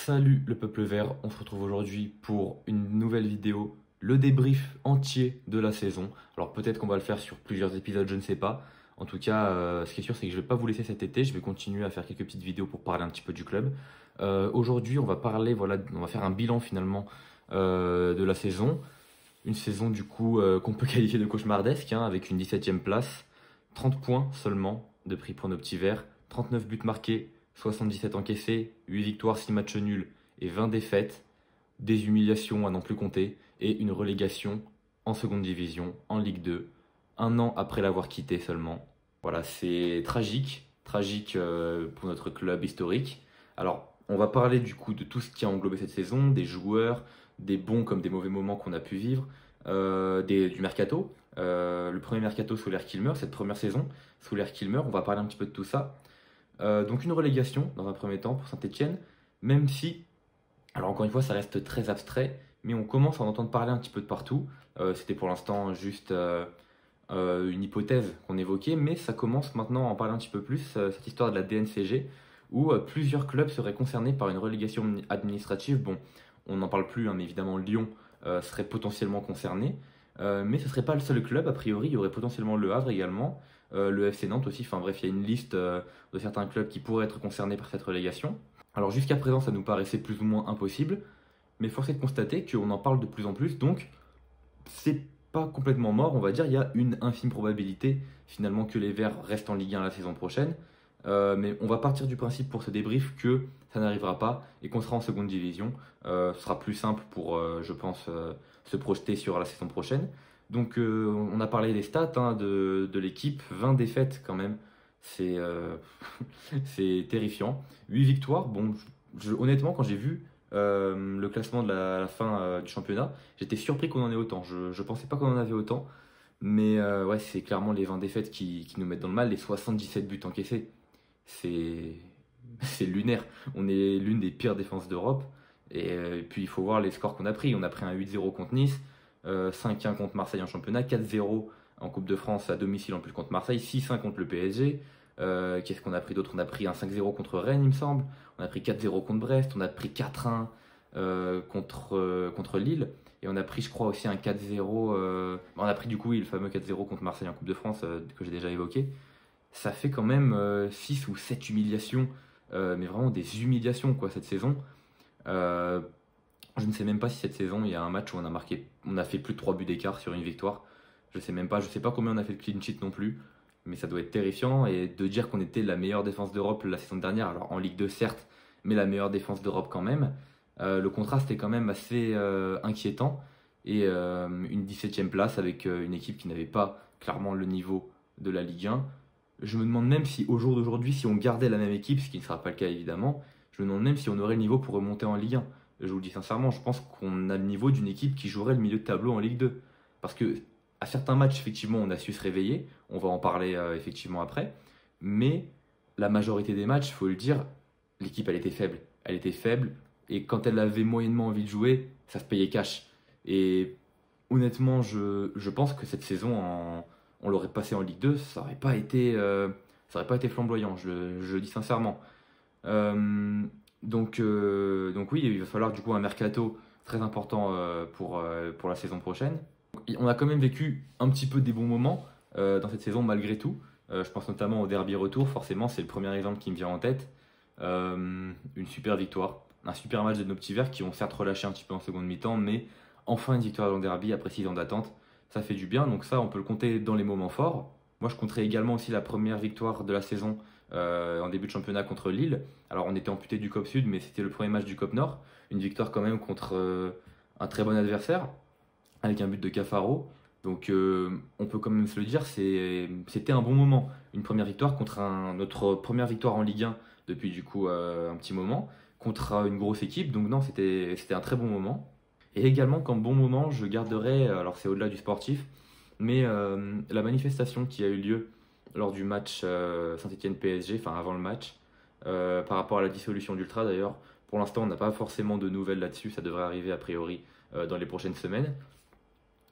Salut le peuple vert, on se retrouve aujourd'hui pour une nouvelle vidéo, le débrief entier de la saison. Alors peut-être qu'on va le faire sur plusieurs épisodes, je ne sais pas. En tout cas, ce qui est sûr, c'est que je ne vais pas vous laisser cet été, je vais continuer à faire quelques petites vidéos pour parler un petit peu du club. Aujourd'hui, on va parler, voilà, on va faire un bilan finalement de la saison. Une saison du coup qu'on peut qualifier de cauchemardesque, hein, avec une 17e place, 30 points seulement de prix pour nos petits verts, 39 buts marqués, 77 encaissés, 8 victoires, 6 matchs nuls et 20 défaites, des humiliations à n'en plus compter et une relégation en seconde division, en Ligue 2, un an après l'avoir quitté seulement. Voilà, c'est tragique, tragique pour notre club historique. Alors, on va parler du coup de tout ce qui a englobé cette saison, des joueurs, des bons comme des mauvais moments qu'on a pu vivre, du mercato. Le premier mercato sous l'ère Kilmer, cette première saison sous l'ère Kilmer, on va parler un petit peu de tout ça. Donc une relégation dans un premier temps pour Saint-Etienne, même si, alors encore une fois, ça reste très abstrait, mais on commence à en entendre parler un petit peu de partout. C'était pour l'instant juste une hypothèse qu'on évoquait, mais ça commence maintenant à en parler un petit peu plus, cette histoire de la DNCG, où plusieurs clubs seraient concernés par une relégation administrative. Bon, on n'en parle plus, hein, mais évidemment Lyon serait potentiellement concerné, mais ce ne serait pas le seul club, a priori, il y aurait potentiellement Le Havre également, le FC Nantes aussi, enfin bref, il y a une liste de certains clubs qui pourraient être concernés par cette relégation. Alors jusqu'à présent, ça nous paraissait plus ou moins impossible, mais force est de constater qu'on en parle de plus en plus, donc c'est pas complètement mort, on va dire, il y a une infime probabilité finalement que les Verts restent en Ligue 1 la saison prochaine. Mais on va partir du principe pour ce débrief que ça n'arrivera pas et qu'on sera en seconde division. Ce sera plus simple pour, je pense, se projeter sur la saison prochaine. Donc on a parlé des stats, hein, de l'équipe, 20 défaites quand même, c'est c'est terrifiant. 8 victoires, bon, honnêtement quand j'ai vu le classement de la fin du championnat, j'étais surpris qu'on en ait autant. Je ne pensais pas qu'on en avait autant, mais ouais, c'est clairement les 20 défaites qui nous mettent dans le mal, les 77 buts encaissés. C'est c'est lunaire. On est l'une des pires défenses d'Europe. Et puis il faut voir les scores qu'on a pris. On a pris un 8-0 contre Nice, 5-1 contre Marseille en championnat, 4-0 en Coupe de France à domicile en plus contre Marseille, 6-1 contre le PSG. Qu'est-ce qu'on a pris d'autre? On a pris un 5-0 contre Rennes, il me semble. On a pris 4-0 contre Brest. On a pris 4-1 contre Lille. Et on a pris, je crois, aussi un 4-0. On a pris du coup oui, le fameux 4-0 contre Marseille en Coupe de France que j'ai déjà évoqué. Ça fait quand même 6 ou 7 humiliations, mais vraiment des humiliations quoi cette saison. Euh, je ne sais même pas si cette saison il y a un match où on a fait plus de 3 buts d'écart sur une victoire. Je sais même pas, je sais pas combien on a fait de clean sheet non plus, mais ça doit être terrifiant. Et de dire qu'on était la meilleure défense d'Europe la saison dernière, alors en Ligue 2 certes, mais la meilleure défense d'Europe quand même. Le contraste est quand même assez inquiétant. Et une 17e place avec une équipe qui n'avait pas clairement le niveau de la Ligue 1. Je me demande même si au jour d'aujourd'hui, si on gardait la même équipe, ce qui ne sera pas le cas évidemment, je me demande même si on aurait le niveau pour remonter en Ligue 1. Je vous le dis sincèrement, je pense qu'on a le niveau d'une équipe qui jouerait le milieu de tableau en Ligue 2. Parce que à certains matchs, effectivement, on a su se réveiller, on va en parler effectivement après, mais la majorité des matchs, il faut le dire, l'équipe elle était faible. Elle était faible, et quand elle avait moyennement envie de jouer, ça se payait cash. Et honnêtement, je pense que cette saison, on l'aurait passé en Ligue 2, ça aurait pas été flamboyant, je le dis sincèrement. Donc oui, il va falloir du coup un mercato très important pour la saison prochaine. On a quand même vécu un petit peu des bons moments dans cette saison malgré tout. Je pense notamment au derby retour, forcément c'est le premier exemple qui me vient en tête. Une super victoire, un super match de nos petits verts qui ont certes relâché un petit peu en seconde mi-temps, mais enfin une victoire dans le derby après 6 ans d'attente. Ça fait du bien, donc ça on peut le compter dans les moments forts. Moi je compterai également aussi la première victoire de la saison en début de championnat contre Lille. Alors on était amputé du COP Sud, mais c'était le premier match du COP Nord. Une victoire quand même contre un très bon adversaire, avec un but de Cafaro. Donc on peut quand même se le dire, c'était un bon moment. Une première victoire contre notre première victoire en Ligue 1 depuis du coup un petit moment, contre une grosse équipe. Donc non, c'était un très bon moment. Et également, comme bon moment, je garderai, alors c'est au-delà du sportif, mais la manifestation qui a eu lieu lors du match Saint-Etienne-PSG, enfin avant le match, par rapport à la dissolution d'Ultra d'ailleurs. Pour l'instant, on n'a pas forcément de nouvelles là-dessus, ça devrait arriver a priori dans les prochaines semaines.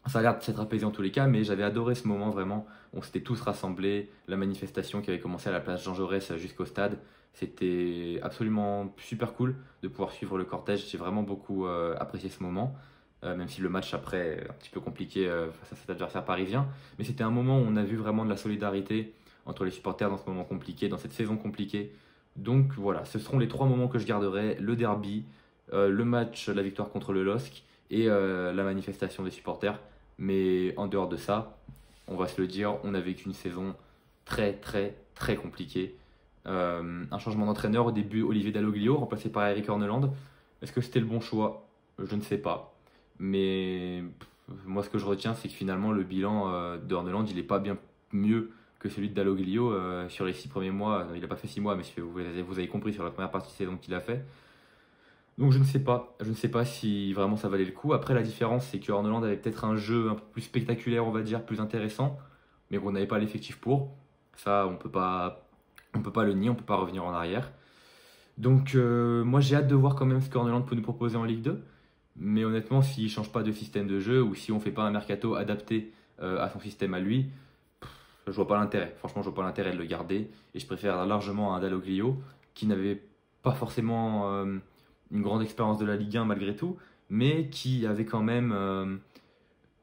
Ça a l'air de s'être apaisé en tous les cas, mais j'avais adoré ce moment vraiment. On s'était tous rassemblés, la manifestation qui avait commencé à la place Jean Jaurès jusqu'au stade. C'était absolument super cool de pouvoir suivre le cortège. J'ai vraiment beaucoup apprécié ce moment, même si le match après est un petit peu compliqué face à cet adversaire parisien. Mais c'était un moment où on a vu vraiment de la solidarité entre les supporters dans ce moment compliqué, dans cette saison compliquée. Donc voilà, ce seront les trois moments que je garderai, le derby, le match, la victoire contre le LOSC et la manifestation des supporters. Mais en dehors de ça, on va se le dire, on a vécu une saison très très très compliquée. Un changement d'entraîneur au début, Olivier Dalloglio, remplacé par Eric Horneland. Est-ce que c'était le bon choix? Je ne sais pas. Mais moi, ce que je retiens, c'est que finalement, le bilan de Horneland, il n'est pas bien mieux que celui de Dalloglio sur les 6 premiers mois. Il n'a pas fait 6 mois, mais vous avez compris sur la première partie de saison qu'il a fait. Donc je ne sais pas. Je ne sais pas si vraiment ça valait le coup. Après, la différence, c'est que Horneland avait peut-être un jeu un peu plus spectaculaire, on va dire, plus intéressant, mais qu'on n'avait pas l'effectif pour. Ça, on peut pas le nier, on peut pas revenir en arrière. Donc moi, j'ai hâte de voir quand même ce que Horneland peut nous proposer en Ligue 2. Mais honnêtement, s'il ne change pas de système de jeu ou si on ne fait pas un mercato adapté à son système à lui, je vois pas l'intérêt. Franchement, je vois pas l'intérêt de le garder. Et je préfère largement un Dalloglio qui n'avait pas forcément une grande expérience de la Ligue 1 malgré tout, mais qui avait quand même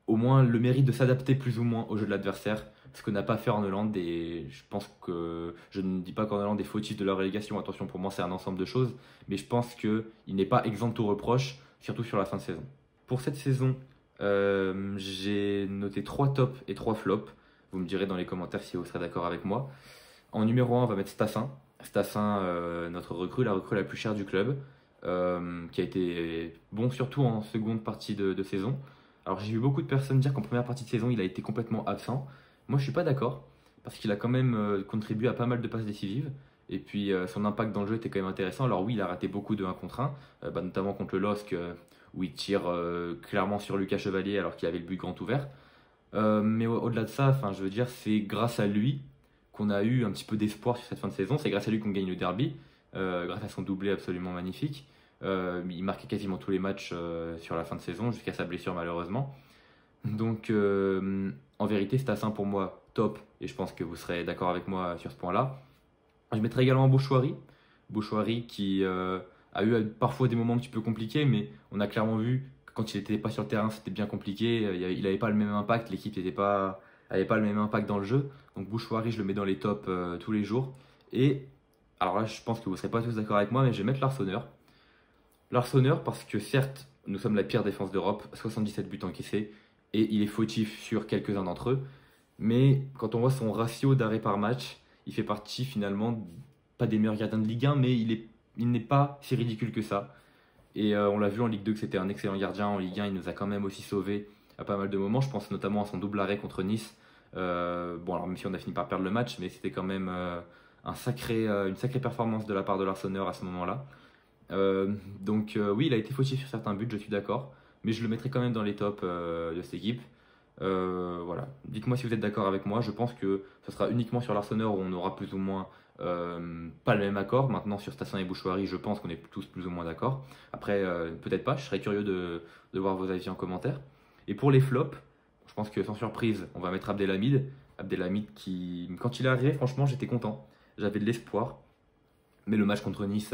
au moins le mérite de s'adapter plus ou moins au jeu de l'adversaire. Ce que n'a pas fait Horneland. Et je pense que je ne dis pas qu'Horneland est fautif de la relégation. Attention, pour moi, c'est un ensemble de choses. Mais je pense qu'il n'est pas exempt de tout reproche, surtout sur la fin de saison. Pour cette saison, j'ai noté 3 tops et 3 flops. Vous me direz dans les commentaires si vous serez d'accord avec moi. En numéro 1, on va mettre Stassin. Stassin, notre recrue, la recrue la plus chère du club, qui a été bon surtout en seconde partie de saison. Alors j'ai vu beaucoup de personnes dire qu'en première partie de saison, il a été complètement absent. Moi, je suis pas d'accord, parce qu'il a quand même contribué à pas mal de passes décisives. Et puis son impact dans le jeu était quand même intéressant. Alors oui, il a raté beaucoup de 1 contre 1, notamment contre le LOSC, où il tire clairement sur Lucas Chevalier alors qu'il avait le but grand ouvert. Mais au-delà de ça, enfin, je veux dire, c'est grâce à lui qu'on a eu un petit peu d'espoir sur cette fin de saison. C'est grâce à lui qu'on gagne le derby, grâce à son doublé absolument magnifique. Il marquait quasiment tous les matchs sur la fin de saison, jusqu'à sa blessure malheureusement. Donc, en vérité, Stassin pour moi top, et je pense que vous serez d'accord avec moi sur ce point-là. Je mettrai également Bouchouari. Bouchouari qui a eu parfois des moments un petit peu compliqués, mais on a clairement vu que quand il n'était pas sur le terrain, c'était bien compliqué. Il n'avait pas le même impact, l'équipe n'avait pas le même impact dans le jeu. Donc Bouchouari, je le mets dans les tops tous les jours. Et alors là, je pense que vous ne serez pas tous d'accord avec moi, mais je vais mettre l'Arseneur. L'Arseneur parce que certes, nous sommes la pire défense d'Europe, 77 buts encaissés, et il est fautif sur quelques-uns d'entre eux. Mais quand on voit son ratio d'arrêt par match, il fait partie finalement, pas des meilleurs gardiens de Ligue 1, mais il n'est pas si ridicule que ça. Et on l'a vu en Ligue 2 que c'était un excellent gardien. En Ligue 1, il nous a quand même aussi sauvés à pas mal de moments. Je pense notamment à son double arrêt contre Nice. Bon, alors même si on a fini par perdre le match, mais c'était quand même une sacrée performance de la part de l'Arseneur à ce moment-là. Oui, il a été fautif sur certains buts, je suis d'accord. Mais je le mettrai quand même dans les tops de cette équipe. Voilà. Dites-moi si vous êtes d'accord avec moi. Je pense que ce sera uniquement sur l'Arseneur où on aura plus ou moins pas le même accord. Maintenant, sur Stassin et Bouchouari, je pense qu'on est tous plus ou moins d'accord. Après, peut-être pas. Je serais curieux de voir vos avis en commentaire. Et pour les flops, je pense que sans surprise, on va mettre Abdelhamid. Abdelhamid qui, quand il est arrivé, franchement, j'étais content. J'avais de l'espoir. Mais le match contre Nice,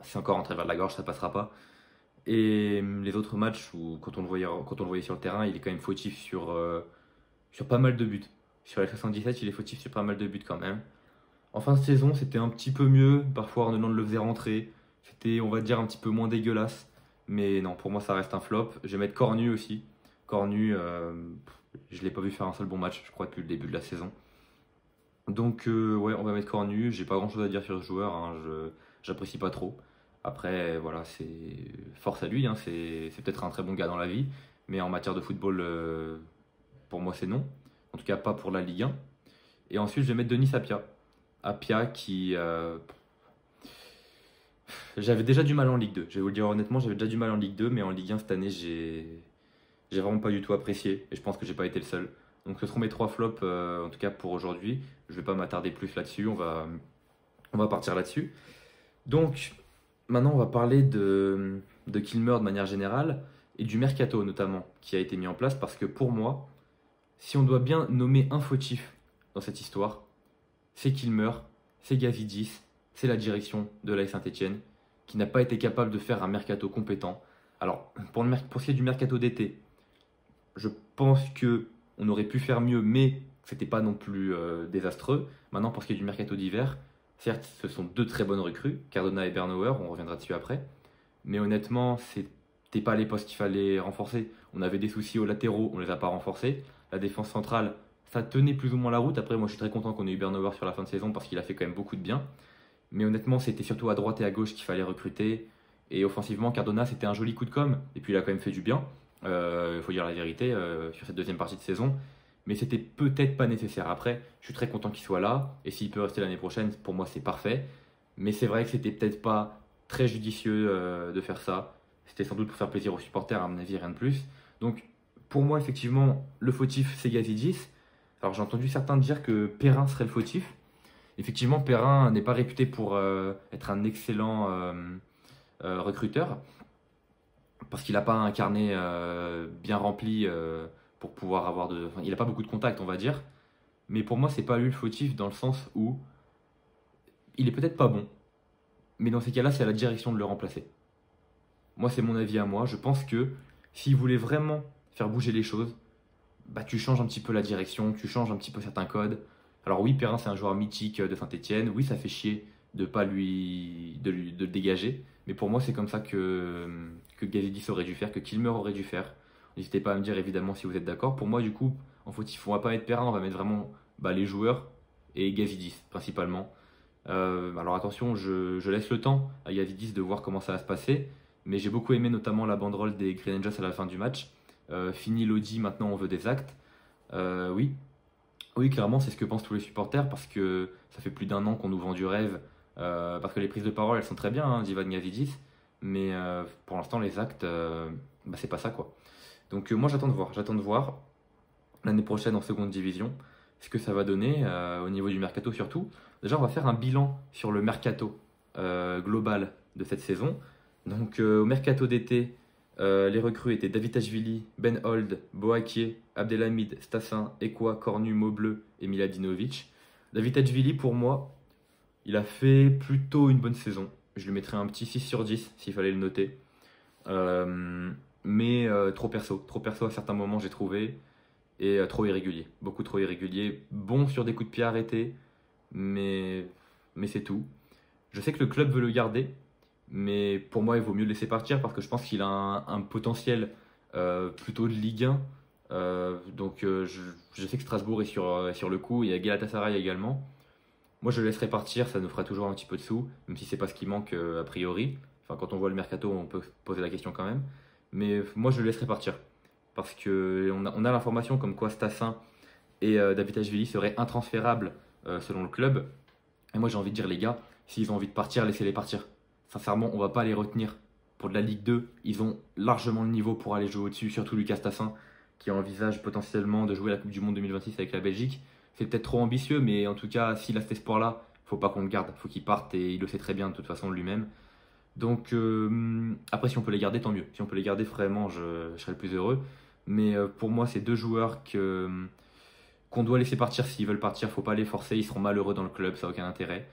c'est encore en travers de la gorge, ça passera pas. Et les autres matchs où quand on le voyait sur le terrain, il est quand même fautif sur pas mal de buts. Sur les 77, il est fautif sur pas mal de buts quand même. En fin de saison, c'était un petit peu mieux. Parfois, Arnaud le faisait rentrer. C'était, on va dire, un petit peu moins dégueulasse. Mais non, pour moi, ça reste un flop. Je vais mettre Cornu aussi. Cornu, je ne l'ai pas vu faire un seul bon match, je crois, depuis le début de la saison. Donc, ouais, on va mettre Cornu. J'ai pas grand chose à dire sur ce joueur, hein. J'apprécie pas trop. Après, voilà, c'est force à lui, hein. C'est peut-être un très bon gars dans la vie. Mais en matière de football, pour moi, c'est non. En tout cas, pas pour la Ligue 1. Et ensuite, je vais mettre Denis Sapia. Apia qui. J'avais déjà du mal en Ligue 2. Je vais vous le dire honnêtement, j'avais déjà du mal en Ligue 2, mais en Ligue 1 cette année, j'ai vraiment pas du tout apprécié. Et je pense que j'ai pas été le seul. Donc ce seront mes 3 flops, en tout cas pour aujourd'hui. Je vais pas m'attarder plus là-dessus. On va partir là-dessus. Donc maintenant, on va parler de Kilmer de manière générale. et du mercato notamment qui a été mis en place parce que pour moi, si on doit bien nommer un fautif dans cette histoire, c'est Kilmer, c'est Gazidis, c'est la direction de l'AS Saint-Etienne qui n'a pas été capable de faire un mercato compétent. Alors, pour ce qui est du mercato d'été, je pense que on aurait pu faire mieux, mais c'était pas non plus désastreux. Maintenant, pour ce qui est du mercato d'hiver, certes, ce sont deux très bonnes recrues, Cardona et Bernauer, on reviendra dessus après. Mais honnêtement, c'était pas les postes qu'il fallait renforcer. On avait des soucis aux latéraux, on les a pas renforcés. La défense centrale, ça tenait plus ou moins la route. Après, moi, je suis très content qu'on ait eu Bernauer sur la fin de saison parce qu'il a fait quand même beaucoup de bien. Mais honnêtement, c'était surtout à droite et à gauche qu'il fallait recruter. Et offensivement, Cardona, c'était un joli coup de com. Et puis, il a quand même fait du bien. Il faut dire la vérité sur cette deuxième partie de saison. Mais c'était peut-être pas nécessaire. Après, je suis très content qu'il soit là. Et s'il peut rester l'année prochaine, pour moi, c'est parfait. Mais c'est vrai que c'était peut-être pas très judicieux de faire ça. C'était sans doute pour faire plaisir aux supporters, à mon avis, rien de plus. Donc, pour moi, effectivement, le fautif, c'est Gazidis. Alors, j'ai entendu certains dire que Perrin serait le fautif. Effectivement, Perrin n'est pas réputé pour être un excellent recruteur, parce qu'il n'a pas un carnet bien rempli pour pouvoir avoir de. Enfin, il n'a pas beaucoup de contacts, on va dire. Mais pour moi, c'est pas lui le fautif dans le sens où il est peut-être pas bon, mais dans ces cas-là, c'est à la direction de le remplacer. Moi, c'est mon avis à moi. Je pense que s'il voulait vraiment faire bouger les choses, bah, tu changes un petit peu la direction, tu changes un petit peu certains codes. Alors oui, Perrin, c'est un joueur mythique de Saint-Etienne. Oui, ça fait chier de pas de le dégager. Mais pour moi, c'est comme ça que Gazidis aurait dû faire, que Kilmer aurait dû faire. N'hésitez pas à me dire évidemment si vous êtes d'accord. Pour moi, du coup, en fautif, on va pas mettre Perrin, on va mettre vraiment les joueurs et Gazidis principalement. Alors attention, je laisse le temps à Gazidis de voir comment ça va se passer. Mais j'ai beaucoup aimé notamment la banderole des Green Angels à la fin du match. Fini l'audit, maintenant on veut des actes. Oui, oui, clairement, c'est ce que pensent tous les supporters parce que ça fait plus d'un an qu'on nous vend du rêve. Parce que les prises de parole, elles sont très bien, hein, d'Ivan Gazidis. Mais pour l'instant, les actes, c'est pas ça quoi. Donc moi, j'attends de voir l'année prochaine en seconde division ce que ça va donner au niveau du mercato surtout. Déjà, on va faire un bilan sur le mercato global de cette saison. Donc au mercato d'été, les recrues étaient Davitashvili, Ben Hold, Boakier, Abdelhamid, Stassin, Ekwa, Cornu, Maubleu et Miladinovic. Davitashvili, pour moi, il a fait plutôt une bonne saison. Je lui mettrais un petit 6 sur 10 s'il fallait le noter. Mais trop perso à certains moments j'ai trouvé. Et trop irrégulier, beaucoup trop irrégulier. Bon sur des coups de pied arrêtés, mais c'est tout. Je sais que le club veut le garder, mais pour moi, il vaut mieux le laisser partir parce que je pense qu'il a un potentiel plutôt de Ligue 1. Je sais que Strasbourg est sur le coup. Il y a Galatasaray également. Moi, je le laisserai partir. Ça nous fera toujours un petit peu de sous, même si c'est pas ce qui manque a priori. Enfin, quand on voit le mercato, on peut poser la question quand même. Mais moi, je le laisserai partir parce qu'on a l'information comme quoi Stassin et Davitashvili seraient intransférables selon le club. Et moi, j'ai envie de dire, les gars, s'ils ont envie de partir, laissez-les partir. Sincèrement, on va pas les retenir pour de la Ligue 2. Ils ont largement le niveau pour aller jouer au-dessus, surtout Lucas Tassin, qui envisage potentiellement de jouer la Coupe du Monde 2026 avec la Belgique. C'est peut-être trop ambitieux, mais en tout cas, s'il a cet espoir-là, faut pas qu'on le garde. Faut qu'il parte et il le sait très bien de toute façon lui-même. Donc, après, si on peut les garder, tant mieux. Si on peut les garder, vraiment, je serai le plus heureux. Mais pour moi, c'est deux joueurs qu'on doit laisser partir s'ils veulent partir. Faut pas les forcer, ils seront malheureux dans le club, ça n'a aucun intérêt.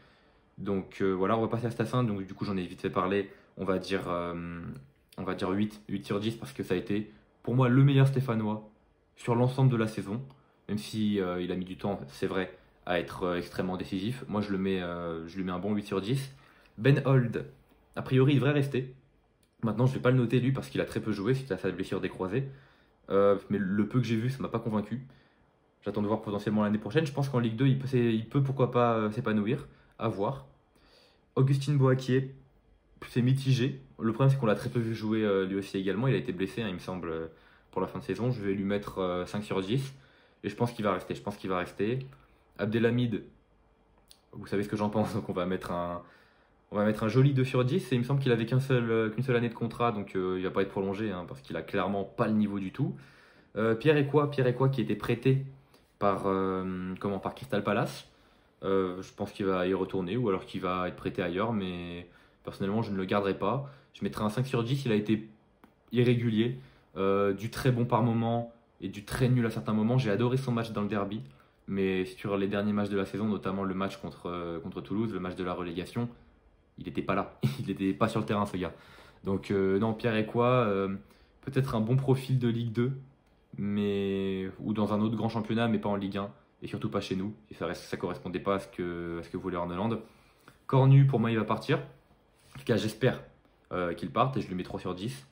Donc voilà, on va passer à Stassin. Donc du coup, j'en ai vite fait parler. On va dire 8 sur 10 parce que ça a été pour moi le meilleur Stéphanois sur l'ensemble de la saison. Même si il a mis du temps, c'est vrai, à être extrêmement décisif. Moi, je lui mets un bon 8 sur 10. Ben Hold, a priori, il devrait rester. Maintenant, je vais pas le noter lui parce qu'il a très peu joué suite à sa blessure des croisés. Mais le peu que j'ai vu, ça m'a pas convaincu. J'attends de voir potentiellement l'année prochaine. Je pense qu'en Ligue 2, il peut pourquoi pas s'épanouir. À voir. Augustin Boakier, c'est mitigé. Le problème, c'est qu'on l'a très peu vu jouer lui aussi également. Il a été blessé, hein, il me semble, pour la fin de saison. Je vais lui mettre 5 sur 10. Et je pense qu'il va rester. Abdelhamid, vous savez ce que j'en pense, donc on va mettre un joli 2 sur 10. Et il me semble qu'il avait qu'une seule année de contrat, donc il va pas être prolongé, hein, parce qu'il a clairement pas le niveau du tout. Pierre Ekwa qui était prêté par Crystal Palace. Je pense qu'il va y retourner ou alors qu'il va être prêté ailleurs, mais personnellement je ne le garderai pas. Je mettrai un 5 sur 10, il a été irrégulier. du très bon par moment et du très nul à certains moments. J'ai adoré son match dans le derby, mais sur les derniers matchs de la saison, notamment le match contre Toulouse, le match de la relégation, il n'était pas là. Il n'était pas sur le terrain, ce gars. Donc, non, Pierre et quoi, peut-être un bon profil de Ligue 2, ou dans un autre grand championnat, mais pas en Ligue 1, et surtout pas chez nous. Et ça correspondait pas à ce que voulait Arneland. Cornu, pour moi, il va partir. En tout cas, j'espère qu'il parte, et je lui mets 3 sur 10.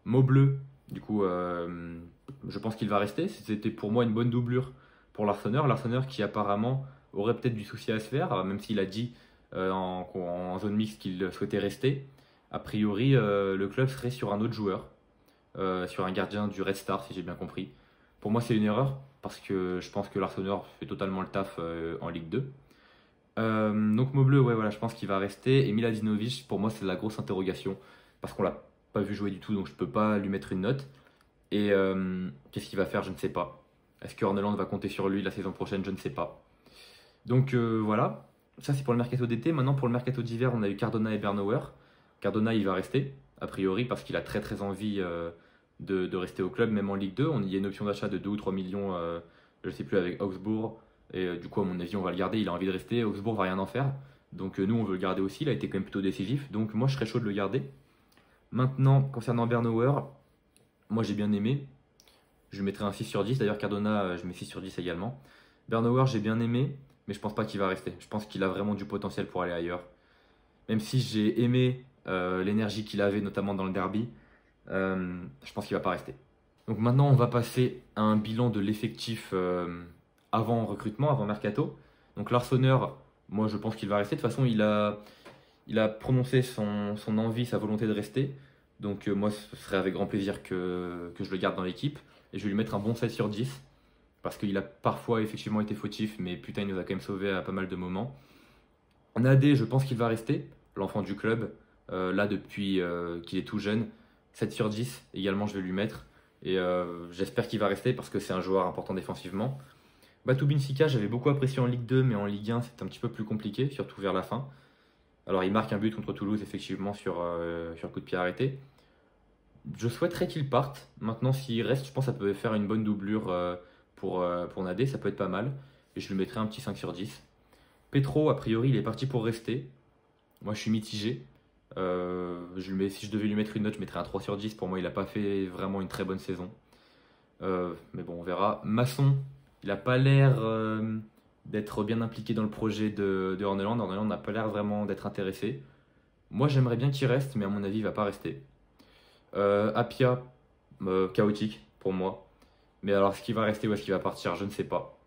Maubleu, du coup, je pense qu'il va rester. C'était pour moi une bonne doublure pour l'Arseneur. L'Arseneur qui apparemment aurait peut-être du souci à se faire, même s'il a dit en zone mixte qu'il souhaitait rester. A priori, le club serait sur un autre joueur, sur un gardien du Red Star, si j'ai bien compris. Pour moi, c'est une erreur, parce que je pense que l'Arseneur fait totalement le taf en Ligue 2. Donc Maubleu, ouais, voilà, je pense qu'il va rester. Et Miladinovic, pour moi, c'est la grosse interrogation, parce qu'on l'a pas vu jouer du tout, donc je peux pas lui mettre une note. Et qu'est-ce qu'il va faire? Je ne sais pas. Est-ce que Horneland va compter sur lui la saison prochaine? Je ne sais pas. Donc voilà, ça c'est pour le mercato d'été. Maintenant pour le mercato d'hiver, on a eu Cardona et Bernauer. Cardona il va rester, a priori, parce qu'il a très très envie de rester au club, même en Ligue 2. Il y a une option d'achat de 2 ou 3 millions, je ne sais plus, avec Augsbourg. Et du coup, à mon avis, on va le garder. Il a envie de rester. Augsbourg va rien en faire. Donc nous, on veut le garder aussi. Il a été quand même plutôt décisif. Donc moi, je serais chaud de le garder. Maintenant, concernant Bernauer, moi j'ai bien aimé. Je lui mettrai un 6 sur 10. D'ailleurs, Cardona, je mets 6 sur 10 également. Bernauer, j'ai bien aimé, mais je pense pas qu'il va rester. Je pense qu'il a vraiment du potentiel pour aller ailleurs. Même si j'ai aimé l'énergie qu'il avait, notamment dans le derby, je pense qu'il va pas rester. Donc maintenant, on va passer à un bilan de l'effectif avant recrutement, avant mercato. Donc l'Arseneur, moi je pense qu'il va rester. De toute façon, il a prononcé son envie, sa volonté de rester. Donc moi, ce serait avec grand plaisir que je le garde dans l'équipe. Et je vais lui mettre un bon 7 sur 10. Parce qu'il a parfois effectivement été fautif, mais putain, il nous a quand même sauvé à pas mal de moments. En AD, je pense qu'il va rester, l'enfant du club. Là, depuis qu'il est tout jeune, 7 sur 10 également, je vais lui mettre. Et j'espère qu'il va rester parce que c'est un joueur important défensivement. Batou Binsika, j'avais beaucoup apprécié en Ligue 2, mais en Ligue 1, c'est un petit peu plus compliqué, surtout vers la fin. Alors, il marque un but contre Toulouse, effectivement, sur coup de pied arrêté. Je souhaiterais qu'il parte. Maintenant, s'il reste, je pense que ça peut faire une bonne doublure pour Nadé, ça peut être pas mal. Et je lui mettrai un petit 5 sur 10. Petro, a priori, il est parti pour rester. Moi, je suis mitigé. Si je devais lui mettre une note, je mettrais un 3 sur 10. Pour moi, il n'a pas fait vraiment une très bonne saison. Mais bon, on verra. Masson, il n'a pas l'air d'être bien impliqué dans le projet de Horneland. Horneland n'a pas l'air vraiment d'être intéressé. Moi, j'aimerais bien qu'il reste, mais à mon avis, il ne va pas rester. Apia, chaotique pour moi. Mais alors, est-ce qu'il va rester ou est-ce qu'il va partir? Je ne sais pas.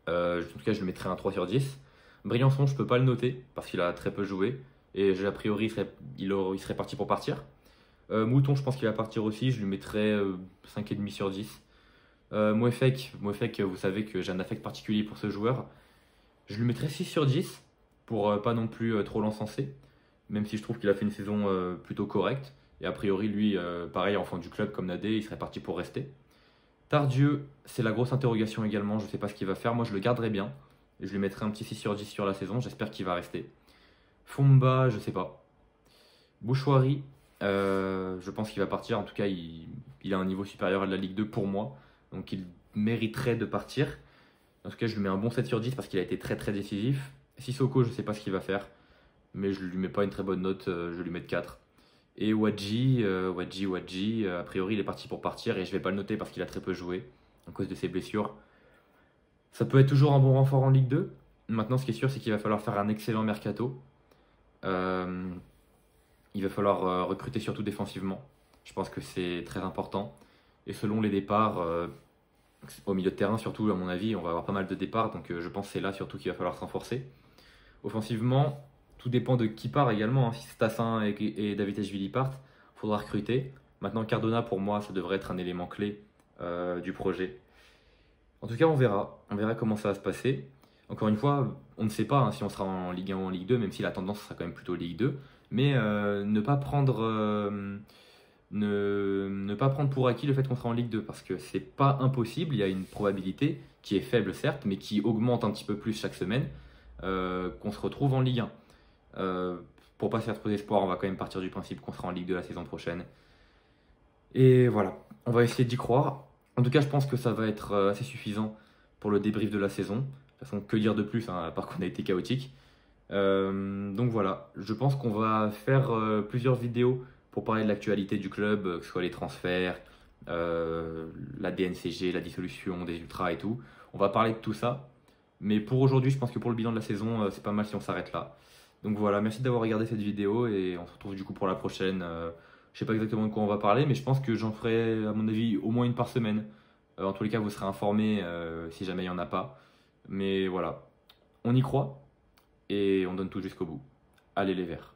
En tout cas, je lui mettrai un 3 sur 10. Briançon, je ne peux pas le noter parce qu'il a très peu joué. Et a priori, il serait parti pour partir. Mouton, je pense qu'il va partir aussi. Je lui mettrai 5,5 sur 10. Mouefek, vous savez que j'ai un affect particulier pour ce joueur. Je lui mettrai 6 sur 10 pour pas non plus trop l'encenser. Même si je trouve qu'il a fait une saison plutôt correcte. Et a priori, lui, pareil, enfant du club comme Nadé, il serait parti pour rester. Tardieu, c'est la grosse interrogation également. Je ne sais pas ce qu'il va faire. Moi, je le garderai bien. Et je lui mettrai un petit 6 sur 10 sur la saison. J'espère qu'il va rester. Fomba, je sais pas. Bouchoirie, je pense qu'il va partir. En tout cas, il a un niveau supérieur à la Ligue 2 pour moi. Donc, il mériterait de partir. En tout cas, je lui mets un bon 7 sur 10 parce qu'il a été très très décisif. Sissoko, je ne sais pas ce qu'il va faire. Mais je ne lui mets pas une très bonne note. Je vais lui mettre 4. Et Wadji, a priori, il est parti pour partir. Et je ne vais pas le noter parce qu'il a très peu joué à cause de ses blessures. Ça peut être toujours un bon renfort en Ligue 2. Maintenant, ce qui est sûr, c'est qu'il va falloir faire un excellent mercato. Il va falloir recruter surtout défensivement. Je pense que c'est très important. Et selon les départs, au milieu de terrain surtout, à mon avis, on va avoir pas mal de départs. Donc je pense que c'est là surtout qu'il va falloir se renforcer. Offensivement, tout dépend de qui part également. Si Stassin et Davitashvili partent, il faudra recruter. Maintenant, Cardona, pour moi, ça devrait être un élément clé du projet. En tout cas, on verra. On verra comment ça va se passer. Encore une fois, on ne sait pas si on sera en Ligue 1 ou en Ligue 2, même si la tendance sera quand même plutôt Ligue 2. Mais ne pas prendre pour acquis le fait qu'on sera en Ligue 2, parce que c'est pas impossible. Il y a une probabilité qui est faible certes, mais qui augmente un petit peu plus chaque semaine, qu'on se retrouve en Ligue 1. Pour pas se faire trop d'espoir, on va quand même partir du principe qu'on sera en Ligue 2 la saison prochaine. Et voilà, on va essayer d'y croire. En tout cas, je pense que ça va être assez suffisant pour le débrief de la saison. De toute façon, que dire de plus, hein, à part qu'on a été chaotique. Donc voilà, je pense qu'on va faire plusieurs vidéos pour parler de l'actualité du club, que ce soit les transferts, la DNCG, la dissolution des Ultras et tout. On va parler de tout ça. Mais pour aujourd'hui, je pense que pour le bilan de la saison, c'est pas mal si on s'arrête là. Donc voilà, merci d'avoir regardé cette vidéo et on se retrouve du coup pour la prochaine. Je sais pas exactement de quoi on va parler, mais je pense que j'en ferai à mon avis au moins une par semaine. En tous les cas, vous serez informés si jamais il n'y en a pas. Mais voilà, on y croit et on donne tout jusqu'au bout. Allez les Verts.